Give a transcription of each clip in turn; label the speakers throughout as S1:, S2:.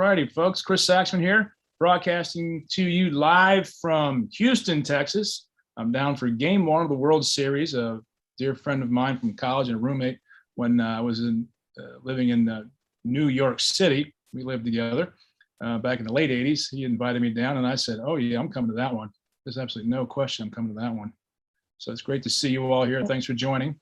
S1: righty, folks. Chris Saxman here, broadcasting to you live from Houston, Texas. I'm down for Game 1 of the World Series. A dear friend of mine from college and a roommate when I was living in New York City. We lived together back in the late 80s. He invited me down, and I said, oh, yeah, I'm coming to that one. There's absolutely no question I'm coming to that one. So it's great to see you all here. Thanks for joining.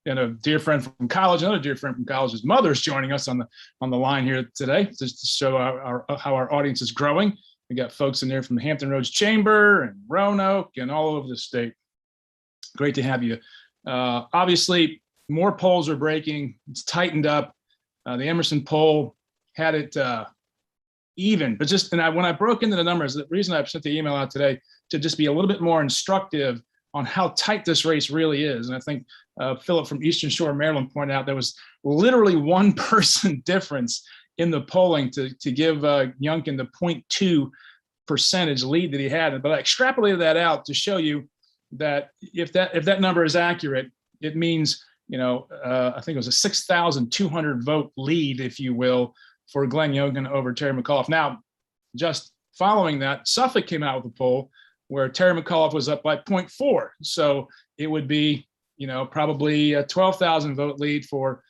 S1: And a dear friend from college, another dear friend from college, his mother's joining us on the line here today, just to show how our audience is growing. We got folks in there from the Hampton Roads Chamber and Roanoke and all over the state. Great to have you. Obviously, more polls are breaking. It's tightened up. The Emerson poll had it even, but when I broke into the numbers, the reason I sent the email out today to just be a little bit more instructive on how tight this race really is. And I think Philip from Eastern Shore, Maryland pointed out there was literally one person difference in the polling to give Youngkin the 0.2% lead that he had. But I extrapolated that out to show you that if that number is accurate, it means, I think it was a 6,200 vote lead, if you will, for Glenn Youngkin over Terry McAuliffe. Now, just following that, Suffolk came out with a poll where Terry McAuliffe was up by 0.4. So it would be, probably a 12,000 vote lead for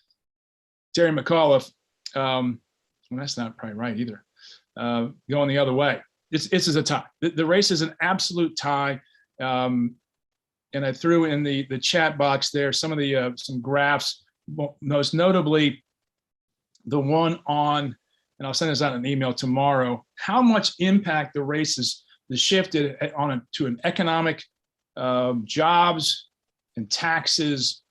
S1: Terry McAuliffe. Well, that's not probably right either. Going the other way. This is a tie. The race is an absolute tie. And I threw in the chat box there some of the some graphs, most notably the one on, and I'll send this out in an email tomorrow, how much impact the race has shifted to an economic, jobs and taxes,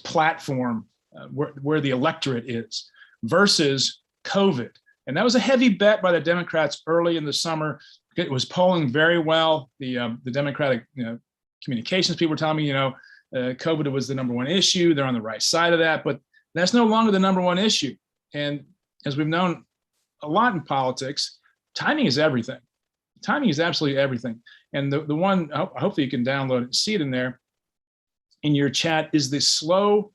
S1: platform where the electorate is versus COVID. And that was a heavy bet by the Democrats early in the summer. It was polling very well. The Democratic communications people were telling me, COVID was the number one issue. They're on the right side of that, but that's no longer the number one issue. And as we've known a lot in politics, timing is everything. Timing is absolutely everything. And the one, hopefully you can download it and see it in there in your chat, is the slow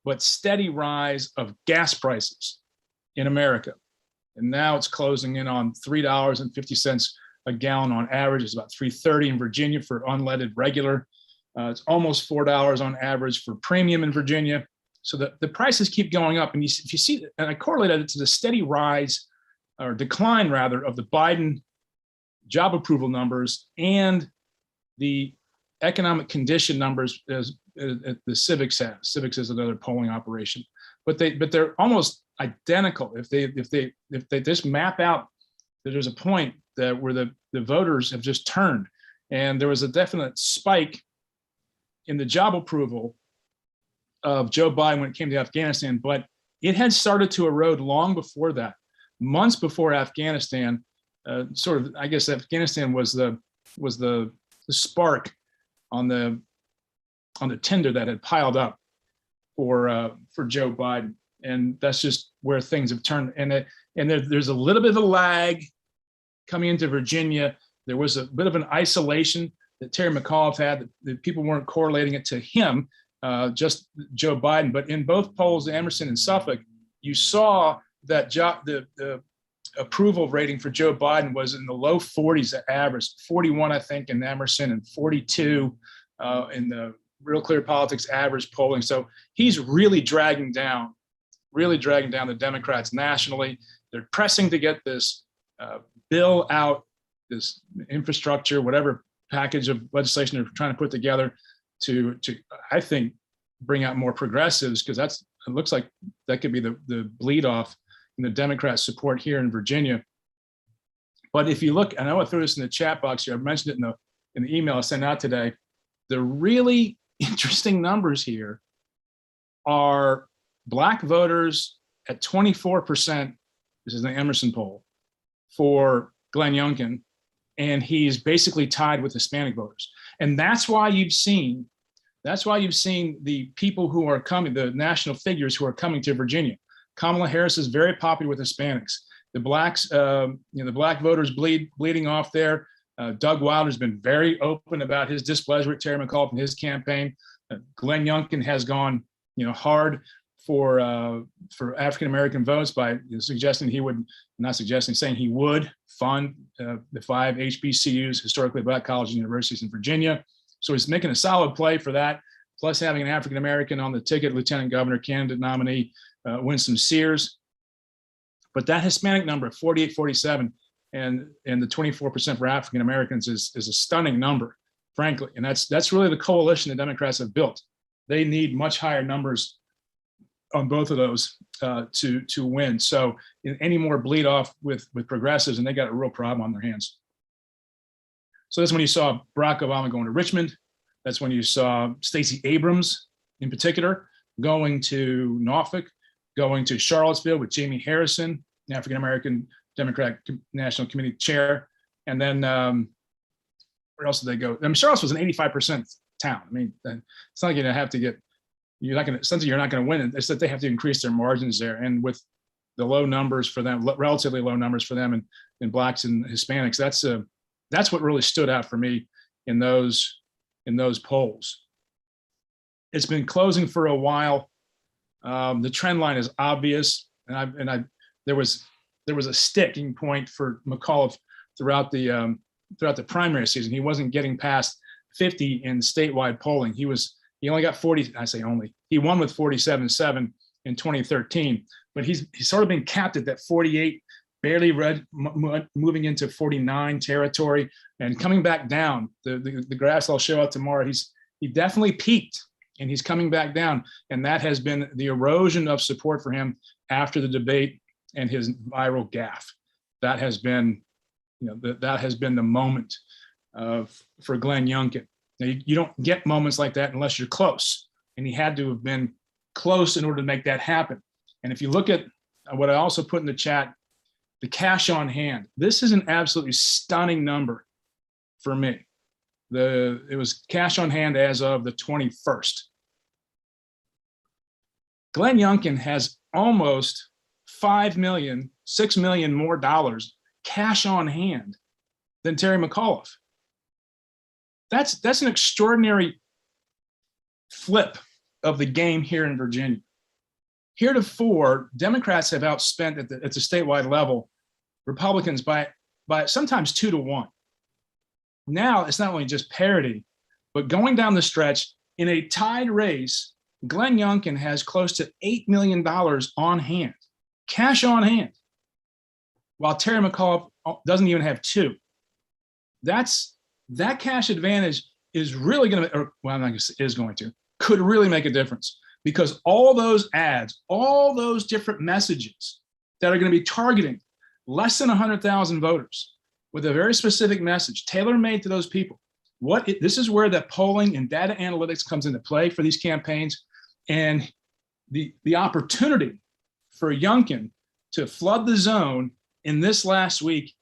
S1: but steady rise of gas prices in America. And now it's closing in on $3.50 a gallon on average. It's about $3.30 in Virginia for unleaded regular. It's almost $4 on average for premium in Virginia. So the prices keep going up. And if you see, and I correlated it to the steady rise or decline rather of the Biden job approval numbers and the economic condition numbers as the Civics have. Civics is another polling operation, but they're almost identical. If they just map out that there's a point where the voters have just turned, and there was a definite spike in the job approval of Joe Biden when it came to Afghanistan, but it had started to erode long before that, months before Afghanistan. I guess Afghanistan was the spark on the tinder that had piled up for Joe Biden, and that's just where things have turned. And there's a little bit of a lag coming into Virginia. There was a bit of an isolation that Terry McAuliffe had. That people weren't correlating it to him, just Joe Biden. But in both polls, Emerson and Suffolk, you saw that the approval rating for Joe Biden was in the low 40s at average, 41, I think, in Emerson, and 42 in the Real Clear Politics average polling. So he's really dragging down the Democrats nationally. They're pressing to get this bill out, this infrastructure, whatever package of legislation they're trying to put together to I think, bring out more progressives, because it looks like that could be the bleed off in the Democrat support here in Virginia. But if you look, and I want to throw this in the chat box here, I mentioned it in the email I sent out today, the really interesting numbers here are Black voters at 24%, this is the Emerson poll, for Glenn Youngkin, and he's basically tied with Hispanic voters. And that's why you've seen the people who are coming, the national figures who are coming to Virginia. Kamala Harris is very popular with Hispanics. The blacks, the Black voters bleeding off there. Doug Wilder's been very open about his displeasure with Terry McAuliffe and his campaign. Glenn Youngkin has gone, hard for African American votes by suggesting he would, not suggesting, saying he would fund the 5 HBCUs, historically black colleges and universities in Virginia. So he's making a solid play for that. Plus having an African American on the ticket, Lieutenant Governor candidate nominee, Winsome Sears. But that Hispanic number of 48, 47, and the 24% for African Americans is a stunning number, frankly. And that's really the coalition the Democrats have built. They need much higher numbers on both of those to win. So any more bleed off with progressives, and they got a real problem on their hands. So that's when you saw Barack Obama going to Richmond. That's when you saw Stacey Abrams, in particular, going to Norfolk, going to Charlottesville with Jamie Harrison, an African-American Democratic National Committee chair. And then where else did they go? I mean, Charlottesville was an 85% town. I mean, it's not like you're gonna have to get, you're not gonna win. It's that they have to increase their margins there. And with the low numbers for them, relatively low numbers for them and blacks and Hispanics, that's what really stood out for me in those polls. It's been closing for a while. The trend line is obvious, and there was a sticking point for McAuliffe throughout the primary season. He wasn't getting past 50 in statewide polling. He only got 40. I say only. He won with 47.7 in 2013, but he's sort of been capped at that 48, barely moving into 49 territory and coming back down. The graphs I'll show out tomorrow. He definitely peaked. And he's coming back down, and that has been the erosion of support for him after the debate and his viral gaffe. That has been, that has been the moment for Glenn Youngkin. Now, you don't get moments like that unless you're close, and he had to have been close in order to make that happen. And if you look at what I also put in the chat, the cash on hand, this is an absolutely stunning number for me. It was cash on hand as of the 21st. Glenn Youngkin has almost $5 million, $6 million more dollars cash on hand than Terry McAuliffe. That's an extraordinary flip of the game here in Virginia. Heretofore, Democrats have outspent at the statewide level Republicans by sometimes 2 to 1. Now it's not only just parity, but going down the stretch in a tied race, Glenn Youngkin has close to $8 million on hand, cash on hand, while Terry McAuliffe doesn't even have 2. That cash advantage is really going to, or well, I'm not going to say is going to, could really make a difference, because all those ads, all those different messages that are going to be targeting less than 100,000 voters with a very specific message, tailor-made to those people. This is where that polling and data analytics comes into play for these campaigns. And the opportunity for Youngkin to flood the zone in this last week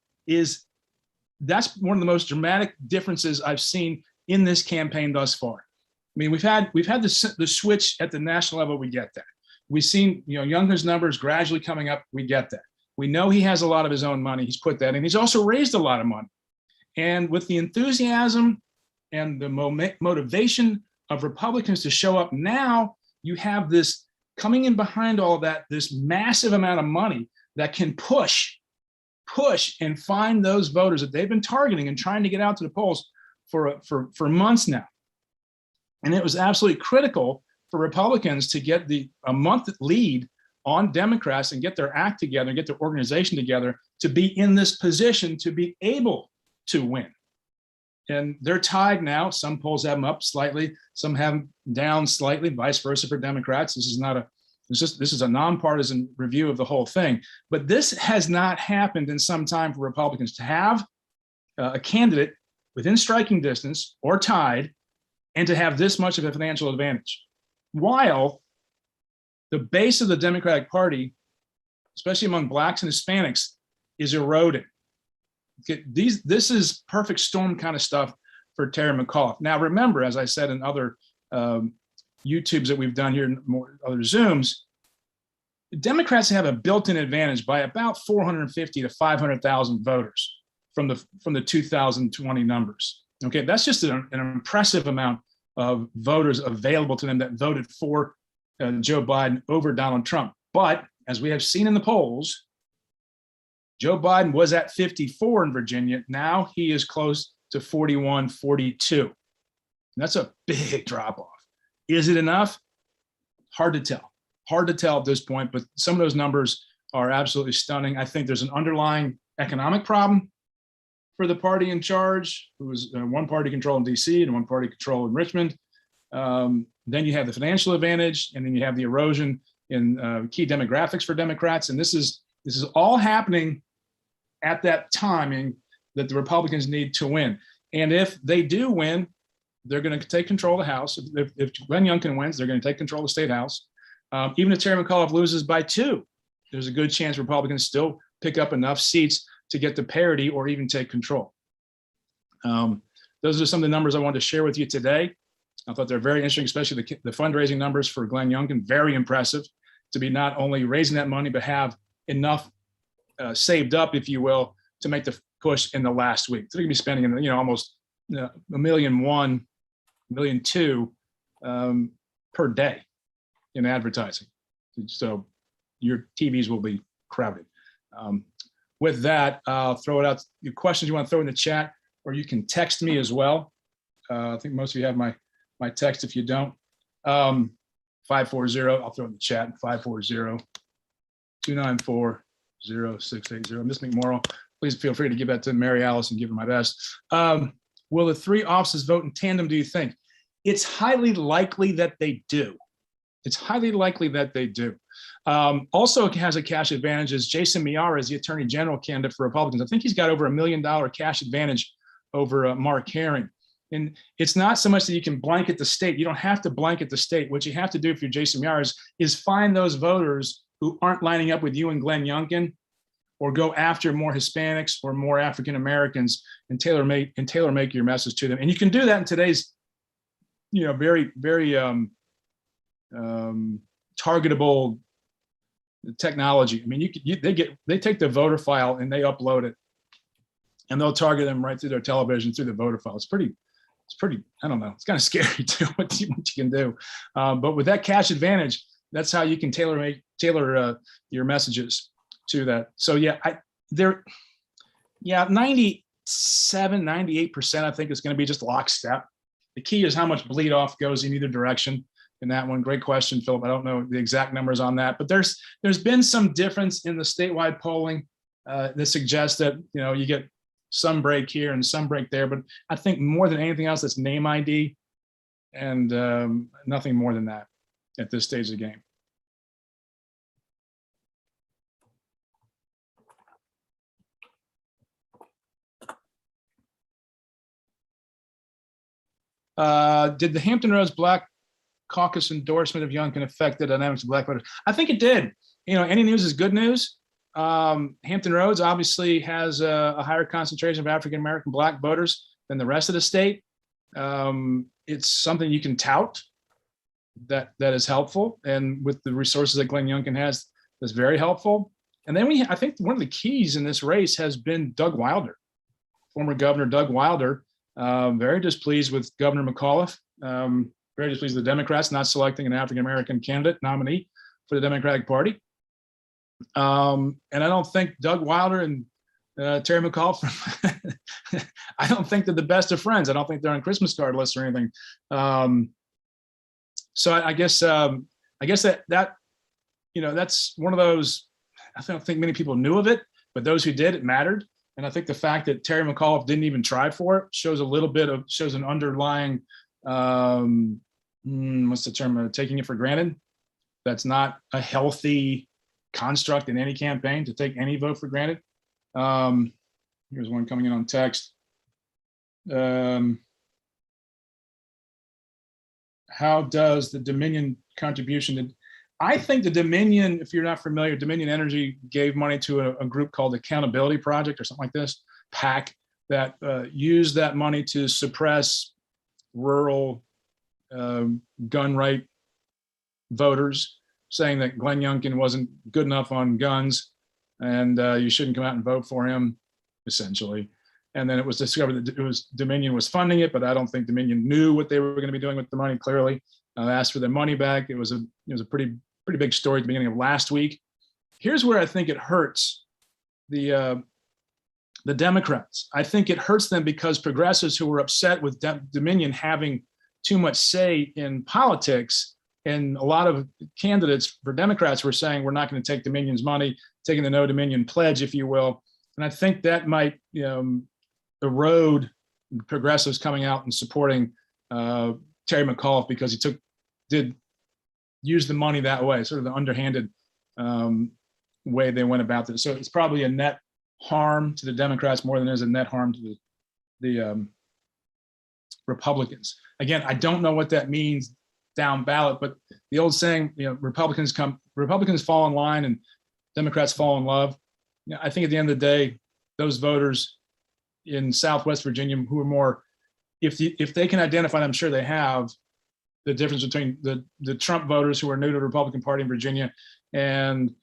S1: that's one of the most dramatic differences I've seen in this campaign thus far. I mean, we've had the switch at the national level. We get that. We've seen Youngkin's numbers gradually coming up. We get that. We know he has a lot of his own money. He's put that in. He's also raised a lot of money. And with the enthusiasm and the motivation of Republicans to show up now, you have this coming in behind all of that, this massive amount of money that can push and find those voters that they've been targeting and trying to get out to the polls for months now. And it was absolutely critical for Republicans to get a month lead on Democrats and get their act together, get their organization together to be in this position to be able to win. And they're tied now. Some polls have them up slightly, some have them down slightly, vice versa for Democrats. This is a nonpartisan review of the whole thing. But this has not happened in some time for Republicans to have a candidate within striking distance or tied, and to have this much of a financial advantage, while the base of the Democratic Party, especially among blacks and Hispanics, is eroding. This is perfect storm kind of stuff for Terry McAuliffe. Now, remember, as I said in other YouTubes that we've done here, and other Zooms, Democrats have a built-in advantage by about 450 to 500,000 voters from the 2020 numbers. Okay, that's just an impressive amount of voters available to them that voted for Joe Biden over Donald Trump. But as we have seen in the polls, Joe Biden was at 54 in Virginia. Now he is close to 41, 42. And that's a big drop off. Is it enough? Hard to tell. Hard to tell at this point, but some of those numbers are absolutely stunning. I think there's an underlying economic problem for the party in charge, who is one party control in DC and one party control in Richmond. Then you have the financial advantage, and then you have the erosion in key demographics for Democrats. And this is all happening at that timing that the Republicans need to win. And if they do win, they're going to take control of the House. If Glenn Youngkin wins, they're going to take control of the state House. Even if Terry McAuliffe loses by 2, there's a good chance Republicans still pick up enough seats to get to parity or even take control. Those are some of the numbers I wanted to share with you today. I thought they're very interesting, especially the fundraising numbers for Glenn Youngkin. Very impressive to be not only raising that money, but have enough saved up, if you will, to make the push in the last week. So they're going to be spending, almost $1.1 million, $1.2 million per day in advertising. So your TVs will be crowded. With that, I'll throw it out. Your questions you want to throw in the chat, or you can text me as well. I think most of you have my text. If you don't, 540, I'll throw it in the chat, 540-294-0680. Ms. McMorrow, please feel free to give that to Mary Alice and give her my best. Will the 3 offices vote in tandem, do you think? It's highly likely that they do. It's highly likely that they do. Also has a cash advantage is Jason Miyares, the Attorney General candidate for Republicans. I think he's got over $1 million cash advantage over Mark Herring. And it's not so much that you can blanket the state. You don't have to blanket the state. What you have to do if you're Jason Miyares is find those voters who aren't lining up with you and Glenn Youngkin, or go after more Hispanics or more African Americans and tailor make your message to them. And you can do that in today's, very, very targetable technology. I mean, they take the voter file and they upload it, and they'll target them right through their television, through the voter file. It's pretty, I don't know, it's kind of scary too, what you can do. But with that cash advantage, that's how you can tailor your messages to that. So 97, 98%, I think is going to be just lockstep. The key is how much bleed off goes in either direction in that one. Great question, Philip. I don't know the exact numbers on that, but there's been some difference in the statewide polling that suggests that, you get some break here and some break there, but I think more than anything else, that's name ID and nothing more than that at this stage of the game. Did the Hampton Roads Black Caucus endorsement of Youngkin affect the dynamics of Black voters? I think it did. Any news is good news. Hampton Roads obviously has a higher concentration of African American Black voters than the rest of the state. It's something you can tout that is helpful, and with the resources that Glenn Youngkin has, that's very helpful. And then I think one of the keys in this race has been Doug Wilder, former Governor Doug Wilder. Very displeased with Governor McAuliffe. Very displeased with the Democrats not selecting an African American candidate nominee for the Democratic Party. And I don't think Doug Wilder and Terry McAuliffe, I don't think they're the best of friends. I don't think they're on Christmas card lists or anything. So I guess that that's one of those. I don't think many people knew of it, but those who did, it mattered. And I think the fact that Terry McAuliffe didn't even try for it shows an underlying, what's the term, taking it for granted. That's not a healthy construct in any campaign, to take any vote for granted. Here's one coming in on text. How does the Dominion contribution? I think the Dominion, if you're not familiar, Dominion Energy gave money to a group called Accountability Project or something like this, PAC, that used that money to suppress rural gun right voters, saying that Glenn Youngkin wasn't good enough on guns and you shouldn't come out and vote for him, essentially. And then it was discovered that Dominion was funding it, but I don't think Dominion knew what they were going to be doing with the money, clearly. asked for their money back. It was a pretty big story at the beginning of last week. Here's where I think it hurts the Democrats. I think it hurts them because progressives who were upset with Dominion having too much say in politics, and a lot of candidates for Democrats were saying, we're not going to take Dominion's money, taking the no Dominion pledge, if you will. And I think that might erode progressives coming out and supporting Terry McAuliffe, because he did use the money that way, sort of the underhanded way they went about this. So it's probably a net harm to the Democrats more than it is a net harm to the Republicans. Again, I don't know what that means down ballot, but the old saying, Republicans fall in line and Democrats fall in love. I think at the end of the day, those voters in Southwest Virginia who are more, if they can identify, I'm sure they have, the difference between the Trump voters who are new to the Republican Party in Virginia and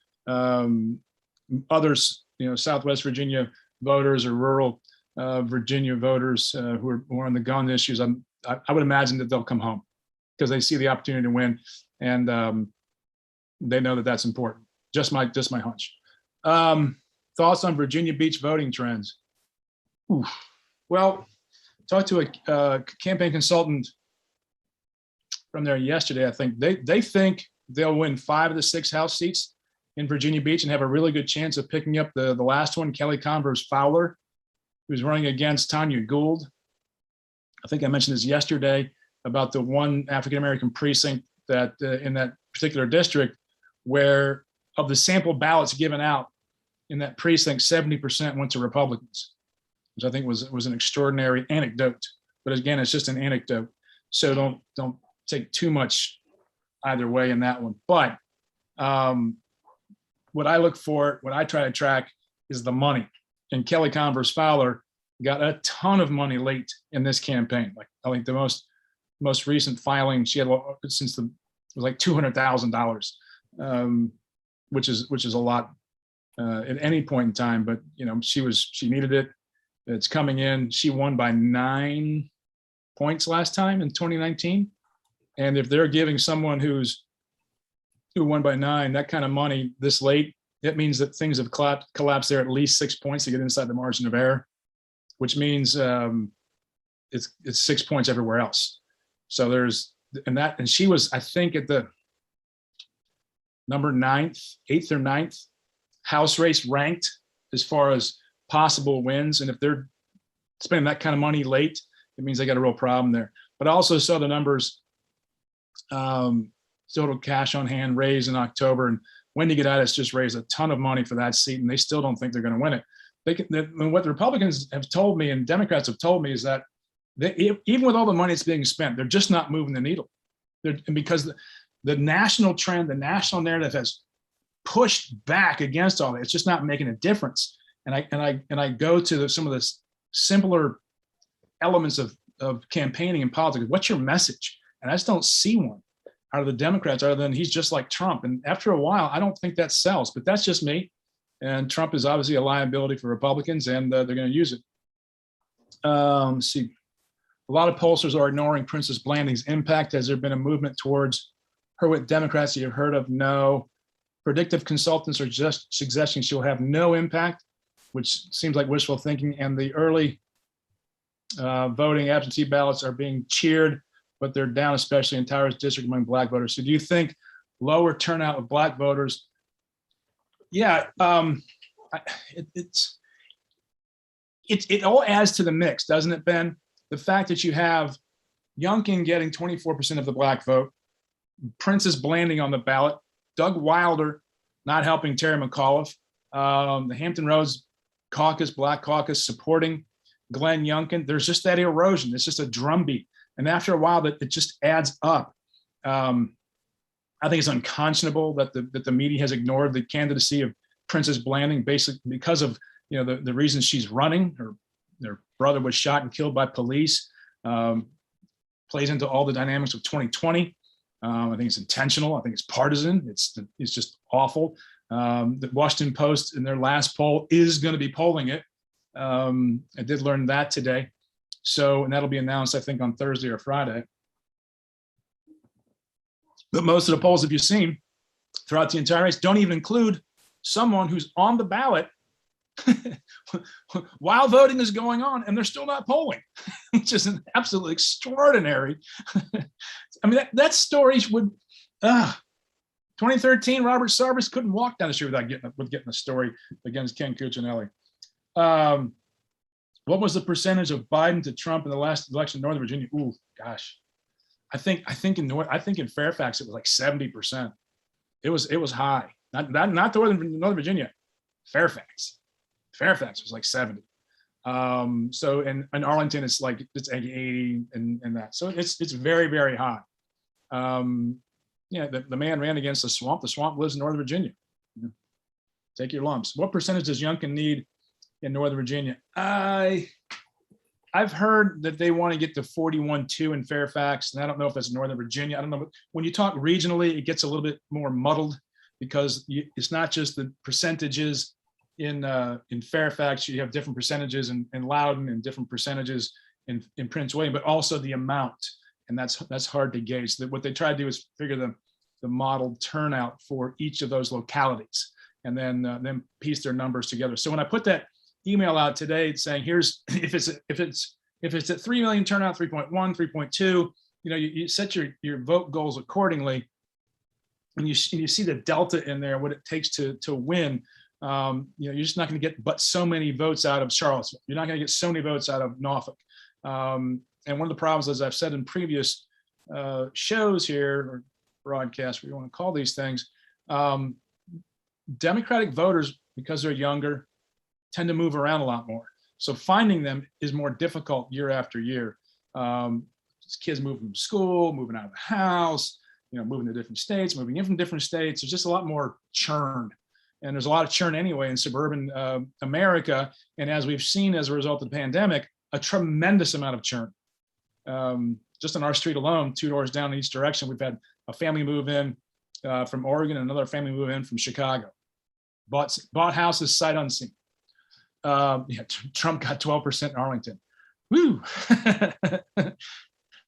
S1: others, Southwest Virginia voters or rural Virginia voters who are on the gun issues. I would imagine that they'll come home because they see the opportunity to win, and they know that that's important. Just my hunch. Thoughts on Virginia Beach voting trends? Oof. Well, talked to a campaign consultant from there yesterday. I think they think they'll win 5 of the 6 House seats in Virginia Beach and have a really good chance of picking up the last one, Kelly Converse Fowler, who's running against Tanya Gould. I think I mentioned this yesterday about the one African-American precinct that in that particular district, where of the sample ballots given out in that precinct, 70% went to Republicans, which I think was an extraordinary anecdote. But again, it's just an anecdote, so don't take too much either way in that one. But what I look for, what I try to track, is the money. And Kelly Converse Fowler got a ton of money late in this campaign. Like, I think the most recent filing she had since was like $200,000, which is a lot at any point in time. But she needed it. It's coming in. She won by 9 points last time in 2019. And if they're giving someone who won by 9 that kind of money this late, it means that things have collapsed there at least 6 points to get inside the margin of error, which means it's 6 points everywhere else. So and she was, I think, at the number 8th or 9th House race ranked as far as possible wins. And if they're spending that kind of money late, it means they got a real problem there. But I also saw the numbers, total cash on hand raised in October, and Wendy Guditis just raised a ton of money for that seat, and they still don't think they're going to win it. What the Republicans have told me and Democrats have told me is that even with all the money that's being spent, they're just not moving the needle. And because the national trend, the national narrative has pushed back against all that. It's just not making a difference. And I go to some of the simpler elements of campaigning and politics. What's your message? And I just don't see one out of the Democrats other than he's just like Trump. And after a while, I don't think that sells, but that's just me. And Trump is obviously a liability for Republicans, and they're going to use it. Let's see. A lot of pollsters are ignoring Princess Blanding's impact. Has there been a movement towards her with Democrats you've heard of? No. Predictive consultants are just suggesting she'll have no impact, which seems like wishful thinking. And the early voting absentee ballots are being cheered, but they're down, especially in Towers District among Black voters. So do you think lower turnout of Black voters? Yeah, it all adds to the mix, doesn't it, Ben? The fact that you have Youngkin getting 24% of the Black vote, Princess Blanding on the ballot, Doug Wilder not helping Terry McAuliffe, the Hampton Roads caucus, Black caucus supporting Glenn Youngkin. There's just that erosion. It's just a drumbeat. And after a while, it just adds up. I think it's unconscionable that the media has ignored the candidacy of Princess Blanding, basically because of the reasons she's running. Her brother was shot and killed by police. Plays into all the dynamics of 2020. I think it's intentional. I think it's partisan. It's just awful. The Washington Post in their last poll is going to be polling it. I did learn that today. So, and that'll be announced, I think, on Thursday or Friday. But most of the polls, if you've seen throughout the entire race, don't even include someone who's on the ballot while voting is going on, and they're still not polling, which is an absolutely extraordinary. I mean, that story would. 2013, Robert Sarvis couldn't walk down the street without getting a story against Ken Cuccinelli. What was the percentage of Biden to Trump in the last election in Northern Virginia? Ooh, gosh, I think in Fairfax it was like 70%. It was high. Not Northern Virginia. Fairfax was like 70. So in Arlington it's 80 and that. So it's very, very high. Yeah, the man ran against the swamp. The swamp lives in Northern Virginia. Take your lumps. What percentage does Youngkin need in Northern Virginia? I've heard that they want to get to 41-2 in Fairfax, and I don't know if that's Northern Virginia. I don't know. When you talk regionally, it gets a little bit more muddled because it's not just the percentages in Fairfax. You have different percentages in Loudoun and different percentages in Prince William, but also the amount. And that's hard to gauge. What they try to do is figure the model turnout for each of those localities, and then piece their numbers together. So when I put that email out today saying here's if it's at 3 million turnout, 3.1, 3.2, you set your vote goals accordingly, and you see the delta in there, what it takes to win. You're just not going to get but so many votes out of Charlottesville. You're not going to get so many votes out of Norfolk. And one of the problems, as I've said in previous shows here, or broadcasts, what you want to call these things, Democratic voters, because they're younger, tend to move around a lot more. So finding them is more difficult year after year. Kids moving from school, moving out of the house, moving to different states, moving in from different states. There's just a lot more churn. And there's a lot of churn anyway in suburban America. And as we've seen as a result of the pandemic, a tremendous amount of churn. Just on our street alone, 2 doors down in each direction, we've had a family move in from Oregon and another family move in from Chicago. Bought houses sight unseen. Trump got 12% in Arlington. Woo!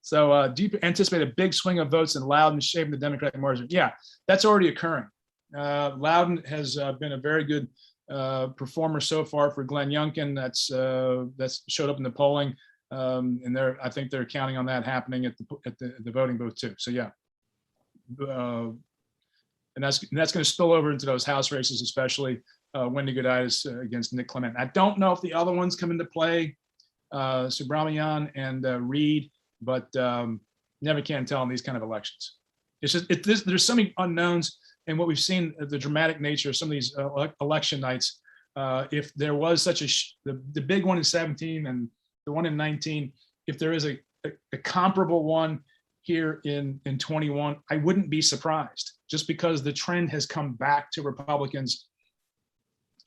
S1: So do you anticipate a big swing of votes in Loudoun shaping the Democratic margin? Yeah, that's already occurring. Loudoun has been a very good performer so far for Glenn Youngkin. That's showed up in the polling. And I think they're counting on that happening at the voting booth too. So yeah, and that's going to spill over into those House races, especially Wendy Goodidis against Nick Clement. I don't know if the other ones come into play, Subramanian and Reed, but never can tell in these kind of elections. It's just there's so many unknowns, and what we've seen the dramatic nature of some of these election nights. If there was such the big one in 17 and the one in 19, if there is a comparable one here in 21, I wouldn't be surprised, just because the trend has come back to Republicans.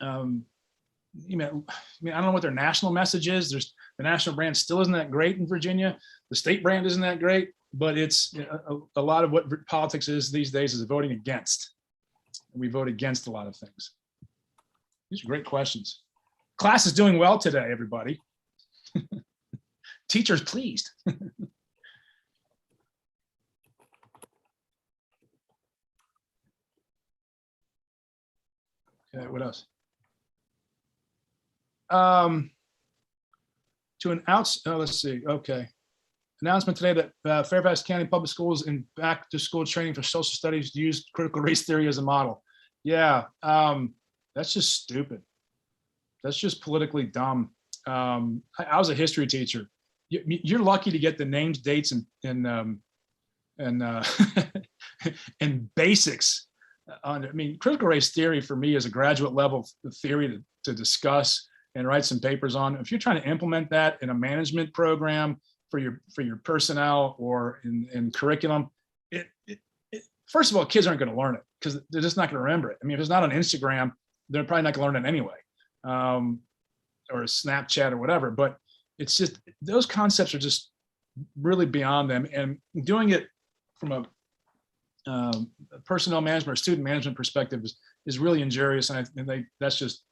S1: I don't know what their national message is. The national brand still isn't that great in Virginia. The state brand isn't that great, but it's a lot of what politics is these days is voting against. We vote against a lot of things. These are great questions. Class is doing well today, everybody. Teachers pleased. Okay, what else? Let's see. Okay. Announcement today that Fairfax County Public Schools in back to school training for social studies used critical race theory as a model. Yeah, that's just stupid. That's just politically dumb. I was a history teacher. You're lucky to get the names, dates, and basics. Critical race theory for me is a graduate level theory to discuss and write some papers on. If you're trying to implement that in a management program for your personnel or in curriculum, first of all, kids aren't going to learn it because they're just not going to remember it. If it's not on Instagram, they're probably not going to learn it anyway, or Snapchat or whatever. But it's just those concepts are just really beyond them, and doing it from a personnel management or student management perspective is really injurious, and that's just,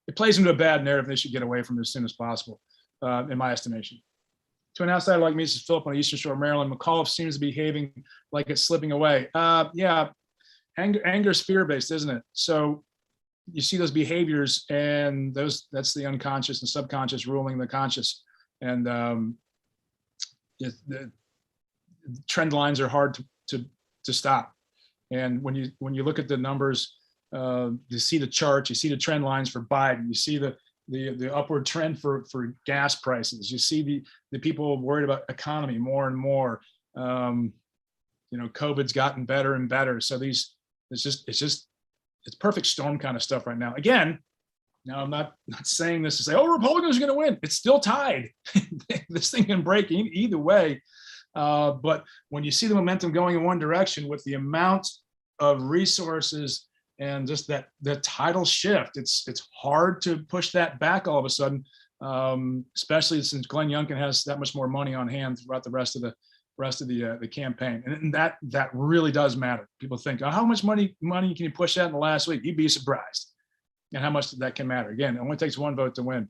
S1: it plays into a bad narrative they should get away from as soon as possible, in my estimation. to an outsider like me, this is Philip on the Eastern Shore of Maryland. McAuliffe seems to be behaving like it's slipping away. Yeah, anger is fear-based, isn't it? So you see those behaviors, and that's the unconscious and subconscious ruling the conscious. And the trend lines are hard to stop. And when you look at the numbers, you see the charts, you see the trend lines for Biden, you see the upward trend for gas prices, you see the people worried about economy more and more. COVID's gotten better and better. So it's perfect storm kind of stuff right now. Again, now I'm not saying this to say, oh, Republicans are going to win. It's still tied. This thing can break either way. But when you see the momentum going in one direction with the amount of resources and just the tidal shift, it's hard to push that back all of a sudden, especially since Glenn Youngkin has that much more money on hand throughout the rest of the campaign, and that really does matter. People think, oh, how much money can you push out in the last week? You'd be surprised, and how much that can matter. Again, it only takes one vote to win.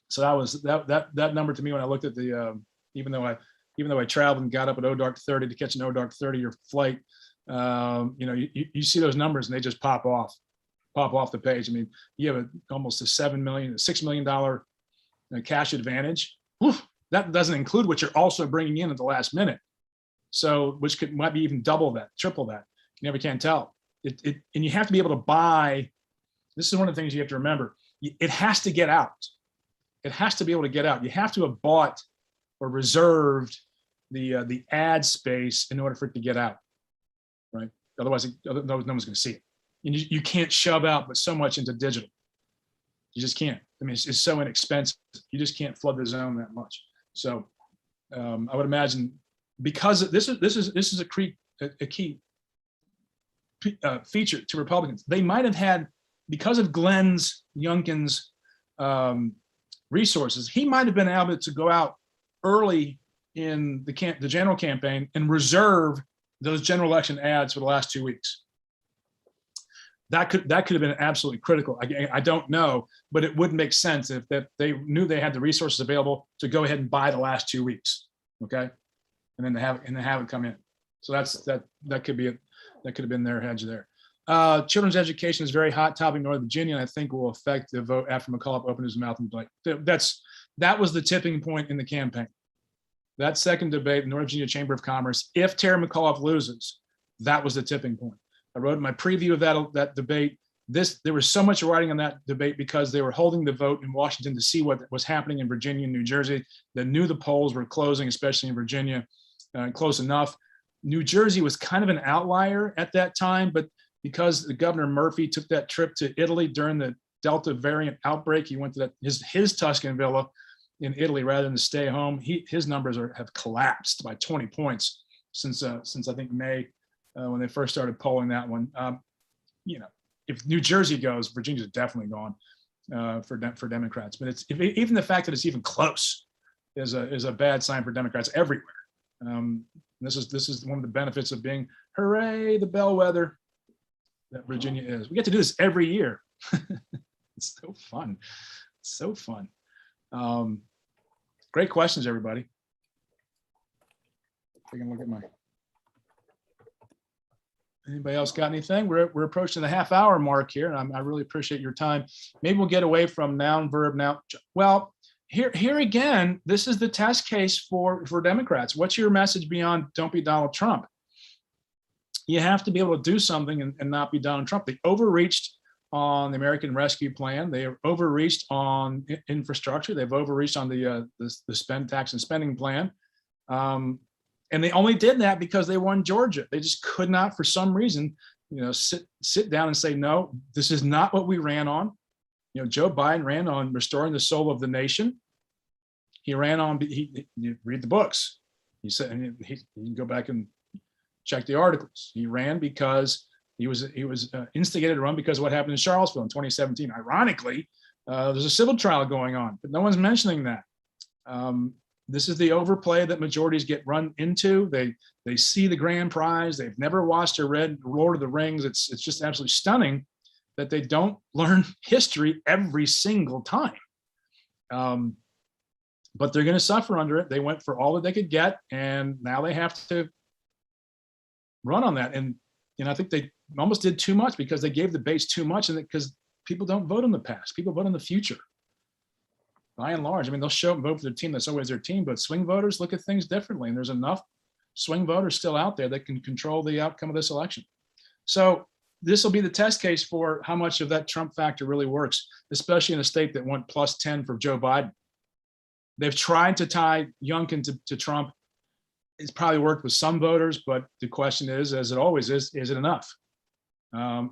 S1: So that was that number to me when I looked at the even though I traveled and got up at dark 30 to catch an dark 30 flight, you see those numbers and they just pop off the page. I mean, you have almost $6 million cash advantage. Whew, that doesn't include what you're also bringing in at the last minute. So which might be even double that, triple that. You never can tell. And you have to be able to buy. This is one of the things you have to remember. It has to get out. It has to be able to get out. You have to have bought or reserved the ad space in order for it to get out, right? Otherwise, no one's going to see it. And you can't shove out but so much into digital. You just can't. I mean, it's so inexpensive. You just can't flood the zone that much. So I would imagine because this is a key feature to Republicans. They might have had, because of Youngkin's resources, he might have been able to go out early in the general campaign and reserve those general election ads for the last 2 weeks. That could have been absolutely critical. I don't know, but it would make sense if that they knew they had the resources available to go ahead and buy the last 2 weeks, okay, and then have it come in. So that could have been their hedge there. Children's education is a very hot topic in Northern Virginia, and I think will affect the vote after McAuliffe opened his mouth and like that was the tipping point in the campaign. That second debate in Northern Virginia Chamber of Commerce, if Terry McAuliffe loses, that was the tipping point. I wrote in my preview of that debate. There was so much writing on that debate because they were holding the vote in Washington to see what was happening in Virginia and New Jersey. They knew the polls were closing, especially in Virginia, close enough. New Jersey was kind of an outlier at that time, but because the Governor Murphy took that trip to Italy during the Delta variant outbreak, he went to his Tuscan villa in Italy rather than to stay home. His numbers have collapsed by 20 points since I think May when they first started polling that one. If New Jersey goes, Virginia's definitely gone for Democrats. But even the fact that it's even close is a bad sign for Democrats everywhere. This is one of the benefits of being, hooray, the bellwether that Virginia is. We get to do this every year. It's so fun. So fun. Great questions, everybody. Taking a look at anybody else got anything? We're approaching the half-hour mark here, and I really appreciate your time. Maybe we'll get away from noun, verb, now. Well, here again, this is the test case for Democrats. What's your message beyond don't be Donald Trump? You have to be able to do something and not be Donald Trump. They overreached on the American Rescue Plan. They overreached on infrastructure. They've overreached on the tax and spending plan. And they only did that because they won Georgia. They just could not, for some reason, sit down and say, no, this is not what we ran on. Joe Biden ran on restoring the soul of the nation. He ran on, you read the books. He said, and you can go back and check the articles. He ran because he was instigated to run because of what happened in Charlottesville in 2017. Ironically, there's a civil trial going on, but no one's mentioning that. This is the overplay that majorities get run into. They see the grand prize. They've never watched or read Lord of the Rings. It's just absolutely stunning that they don't learn history every single time. but they're going to suffer under it. They went for all that they could get, and now they have to run on that. And I think they almost did too much because they gave the base too much, and because people don't vote in the past, people vote in the future. By and large, I mean, they'll show up and vote for their team. That's always their team. But swing voters look at things differently, and there's enough swing voters still out there that can control the outcome of this election. So this will be the test case for how much of that Trump factor really works, especially in a state that went plus 10 for Joe Biden. They've tried to tie Youngkin to Trump. It's probably worked with some voters, but the question is, as it always is it enough?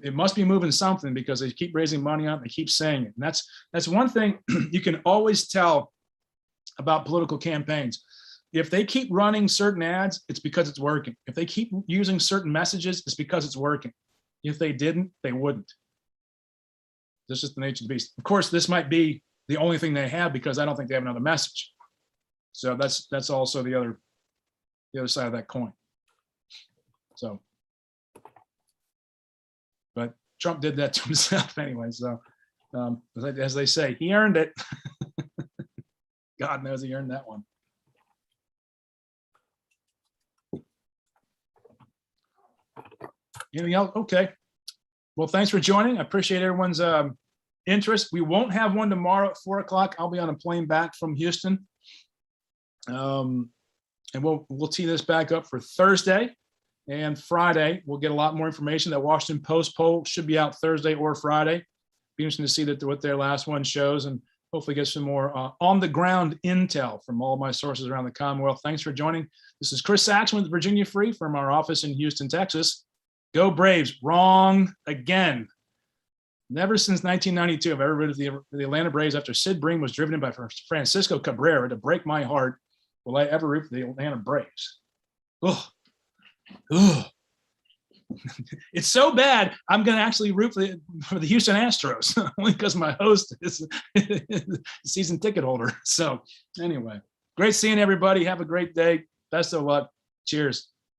S1: It must be moving something, because they keep raising money on it, they keep saying it. And that's one thing you can always tell about political campaigns. If they keep running certain ads, it's because it's working. If they keep using certain messages, it's because it's working. If they didn't, they wouldn't. This is the nature of the beast. Of course, this might be the only thing they have, because I don't think they have another message. So that's also the other side of that coin. So, but Trump did that to himself anyway. So, as they say, he earned it. God knows he earned that one. Anything else? Okay. Well, thanks for joining. I appreciate everyone's interest. We won't have one tomorrow at 4 o'clock. I'll be on a plane back from Houston. And we'll tee this back up for Thursday and Friday. We'll get a lot more information. That Washington Post poll should be out Thursday or Friday. Be interesting to see what their last one shows, and hopefully get some more on the ground intel from all my sources around the Commonwealth. Thanks for joining. This is Chris Saxon with Virginia Free from our office in Houston, Texas. Go Braves. Wrong again. Never since 1992 have I ever rooted for the Atlanta Braves after Sid Bream was driven in by Francisco Cabrera. To break my heart, will I ever root for the Atlanta Braves? Ugh. Ugh. It's so bad, I'm going to actually root for the Houston Astros, only because my host is a season ticket holder. So anyway, great seeing everybody. Have a great day. Best of luck. Cheers.